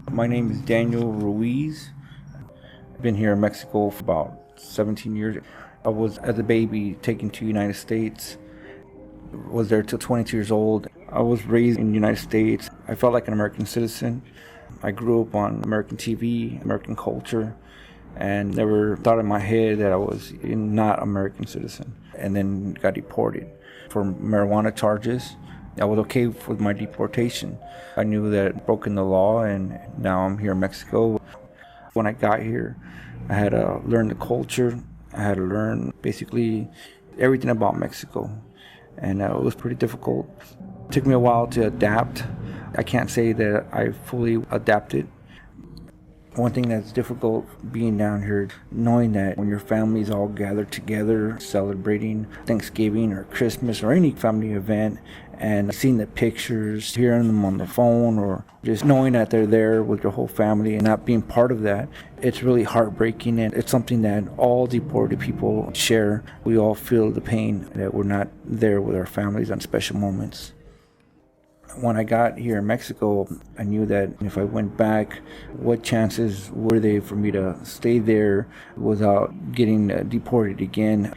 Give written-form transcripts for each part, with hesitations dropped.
My name is Daniel Ruiz. I've been here in Mexico for about 17 years. I was, as a baby, taken to the United States. Was there till 22 years old. I was raised in the United States. I felt like an American citizen. I grew up on American TV, American culture, and never thought in my head that I was not American citizen. And then got deported for marijuana charges. I was okay with my deportation. I knew that I'd broken the law, and now I'm here in Mexico. When I got here, I had to learn the culture. I had to learn basically everything about Mexico, and it was pretty difficult. It took me a while to adapt. I can't say that I fully adapted. One thing that's difficult being down here, knowing that when your family's all gathered together, celebrating Thanksgiving or Christmas or any family event, and seeing the pictures, hearing them on the phone, or just knowing that they're there with your whole family and not being part of that, it's really heartbreaking, and it's something that all deported people share. We all feel the pain that we're not there with our families on special moments. When I got here in Mexico, I knew that if I went back, what chances were they for me to stay there without getting deported again?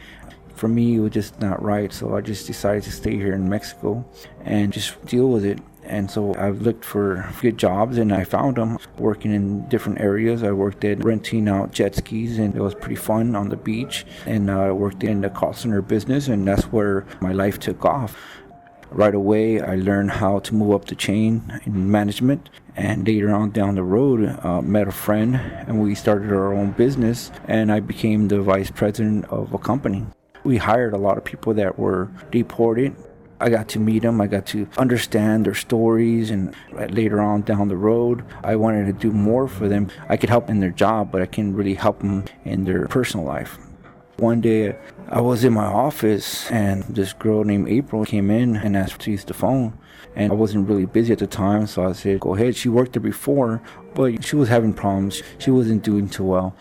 For me, it was just not right, so I just decided to stay here in Mexico and just deal with it. And so I looked for good jobs, and I found them working in different areas. I worked at renting out jet skis, and it was pretty fun on the beach. And I worked in the call center business, and that's where my life took off. Right away, I learned how to move up the chain in management, and later on down the road, met a friend, and we started our own business, and I became the vice president of a company. We hired a lot of people that were deported. I got to meet them, I got to understand their stories, and later on down the road, I wanted to do more for them. I could help in their job, but I can really help them in their personal life. One day, I was in my office, and this girl named April came in and asked to use the phone. And I wasn't really busy at the time, so I said, go ahead. She worked there before, but she was having problems. She wasn't doing too well.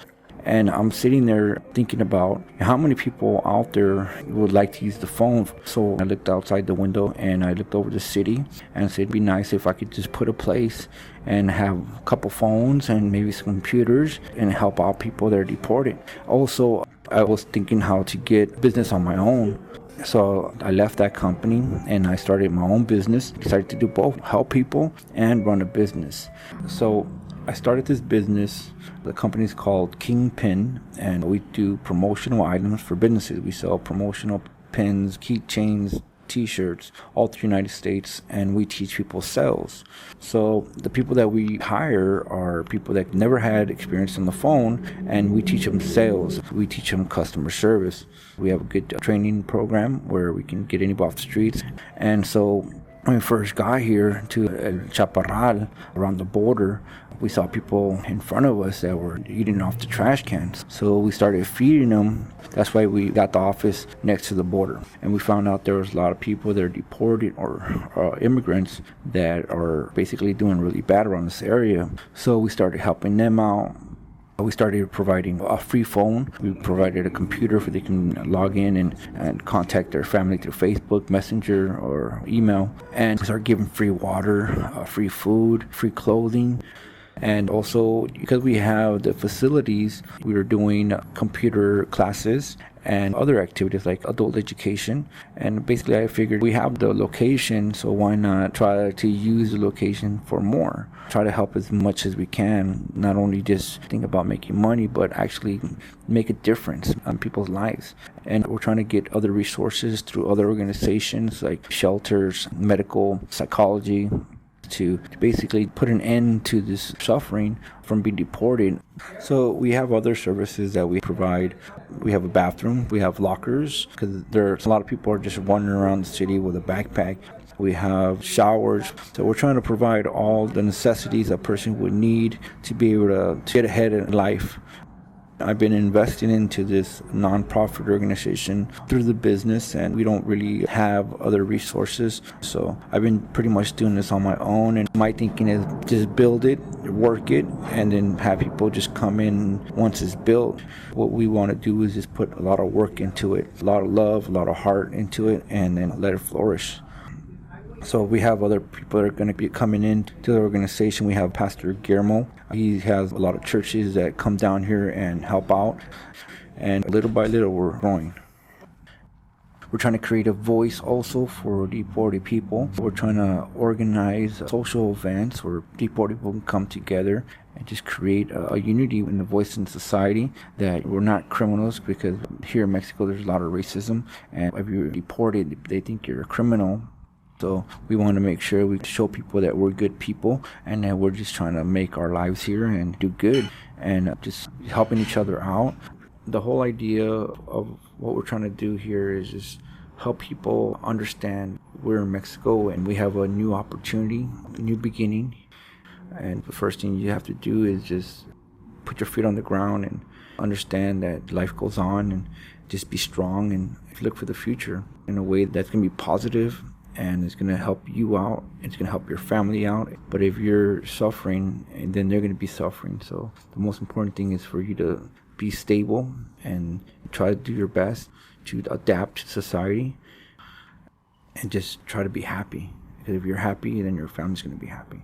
And I'm sitting there thinking about how many people out there would like to use the phone. So I looked outside the window, and I looked over the city and said it'd be nice if I could just put a place and have a couple phones and maybe some computers and help out people that are deported. Also, I was thinking how to get business on my own. So I left that company and I started my own business. Decided to do both, help people and run a business. So I started this business. The company is called Kingpin, and we do promotional items for businesses. We sell promotional pins, keychains, t-shirts all through the United States, and we teach people sales. So the people that we hire are people that never had experience on the phone, and we teach them sales. We teach them customer service. We have a good training program where we can get anybody off the streets. And so when we first got here to El Chaparral, around the border, we saw people in front of us that were eating off the trash cans. So we started feeding them. That's why we got the office next to the border. And we found out there was a lot of people that are deported or immigrants that are basically doing really bad around this area. So we started helping them out. We started providing a free phone. We provided a computer so they can log in and contact their family through Facebook, Messenger, or email. And we started giving free water, free food, free clothing. And also, because we have the facilities, we were doing computer classes and other activities like adult education. And basically, I figured we have the location, so why not try to use the location for more? Try to help as much as we can, not only just think about making money, but actually make a difference on people's lives. And we're trying to get other resources through other organizations like shelters, medical, psychology, to basically put an end to this suffering from being deported. So we have other services that we provide. We have a bathroom, we have lockers, because there's a lot of people are just wandering around the city with a backpack. We have showers. So we're trying to provide all the necessities a person would need to be able to get ahead in life. I've been investing into this nonprofit organization through the business, and we don't really have other resources. So I've been pretty much doing this on my own, and my thinking is just build it, work it, and then have people just come in once it's built. What we want to do is just put a lot of work into it, a lot of love, a lot of heart into it, and then let it flourish. So we have other people that are going to be coming in to the organization. We have Pastor Guillermo. He has a lot of churches that come down here and help out. And little by little, we're growing. We're trying to create a voice also for deported people. We're trying to organize social events where deported people can come together and just create a unity in the voice in society, that we're not criminals, because here in Mexico there's a lot of racism, and if you're deported, they think you're a criminal. So we want to make sure we show people that we're good people and that we're just trying to make our lives here and do good and just helping each other out. The whole idea of what we're trying to do here is just help people understand we're in Mexico and we have a new opportunity, a new beginning. And the first thing you have to do is just put your feet on the ground and understand that life goes on, and just be strong and look for the future in a way that's going to be positive and it's going to help you out. It's going to help your family out. But if you're suffering, then they're going to be suffering. So the most important thing is for you to be stable and try to do your best to adapt to society and just try to be happy. Because if you're happy, then your family's going to be happy.